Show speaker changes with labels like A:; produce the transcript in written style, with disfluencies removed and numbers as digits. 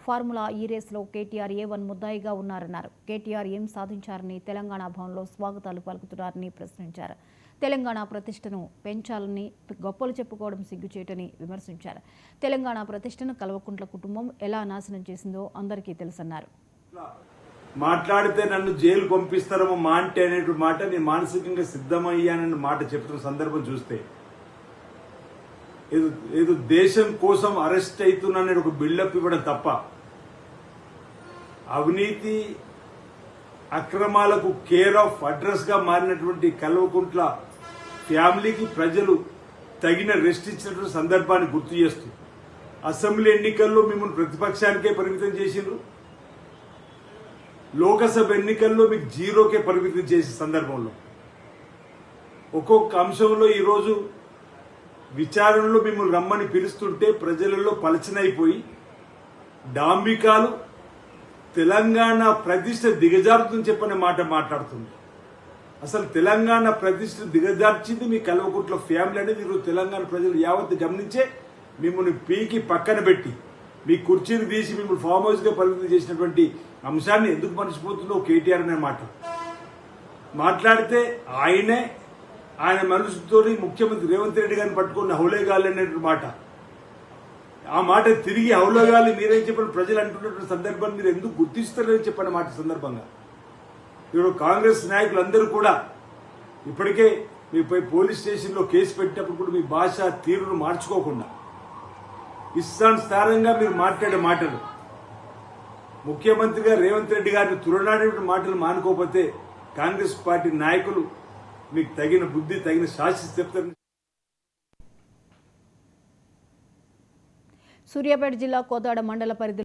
A: Formula ఈ రేసులో కేటీఆర్ ఏ1 ముద్దాయిగా ఉన్నారన్నారు. కేటీఆర్ ఏం సాధించారని తెలంగాణ భవన్లో స్వాగతాలు పలుకుతున్నారని ప్రశ్నించారు. తెలంగాణ ప్రతిష్టను పెంచాలని గొప్పలు చెప్పుకోవడం సిగ్గుచేటని విమర్శించారు. తెలంగాణ ప్రతిష్టను కల్వకుంట్ల కుటుంబం ఎలా నాశనం చేసిందో అందరికీ తెలుసన్నారు.
B: మాట్లాడితే నన్ను జైలు పంపిస్తారేమో మా అంటే అనేటువంటి మాట నేను మానసికంగా సిద్ధమయ్యానన్న మాట చెప్తున్న సందర్భం చూస్తే ఏదో దేశం కోసం అరెస్ట్ అవుతున్నా ఒక బిల్డప్ ఇవ్వడం తప్ప అవినీతి అక్రమాలకు కేర్ ఆఫ్ అడ్రస్ గా మారినటువంటి కల్వకుంట్ల ఫ్యామిలీకి ప్రజలు తగిన రెస్ట్ ఇచ్చినటువంటి సందర్భాన్ని గుర్తు చేస్తూ అసెంబ్లీ ఎన్నికల్లో మిమ్మల్ని ప్రతిపక్షానికే పరిమితం చేసిండ్రు, లోకసభ ఎన్నికల్లో మీకు జీరోకే పరిమితం చేసే సందర్భంలో ఒక్కొక్క అంశంలో ఈరోజు విచారణలో మిమ్మల్ని రమ్మని పిలుస్తుంటే ప్రజలలో పలచనైపోయి డాంబికాలు తెలంగాణ ప్రతిష్ట దిగజారుతుందని చెప్పని మాట మాట్లాడుతుంది. అసలు తెలంగాణ ప్రతిష్ట దిగజార్చింది మీ కల్వకుంట్ల ఫ్యామిలీ అనేది ఈరోజు తెలంగాణ ప్రజలు యావత్తు గమనించే మిమ్మల్ని పీకి పక్కన పెట్టి మీ కుర్చీని తీసి మిమ్మల్ని ఫామ్ హౌస్ గా పరిమితం చేసినటువంటి అంశాన్ని ఎందుకు మర్చిపోతుందో కేటీఆర్ అనే మాట మాట్లాడితే ఆయన మనసుతో ముఖ్యమంత్రి రేవంత్ రెడ్డి గారిని పట్టుకున్న హౌలేగాలి అనేటువంటి మాట, ఆ మాట తిరిగి హౌలేగాలి మీరేం చెప్పిన ప్రజలు అంటున్నటువంటి సందర్భాన్ని మీరు ఎందుకు గుర్తిస్తారని చెప్పిన మాట సందర్భంగా ఇప్పుడు కాంగ్రెస్ నాయకులందరూ కూడా ఇప్పటికే మీపై పోలీస్ స్టేషన్లో కేసు పెట్టినప్పుడు కూడా మీ భాష తీరును మార్చుకోకుండా ఇష్టానుసారంగా మీరు మాట్లాడే మాటలు ముఖ్యమంత్రిగా రేవంత్ రెడ్డి గారిని తులనాడే మాటలు మానుకోకపోతే కాంగ్రెస్ పార్టీ నాయకులు మీకు తగిన బుద్ధి తగిన శాస్త్ర చెప్తారు.
A: సూర్యాపేట జిల్లా కోదాడ మండల పరిధి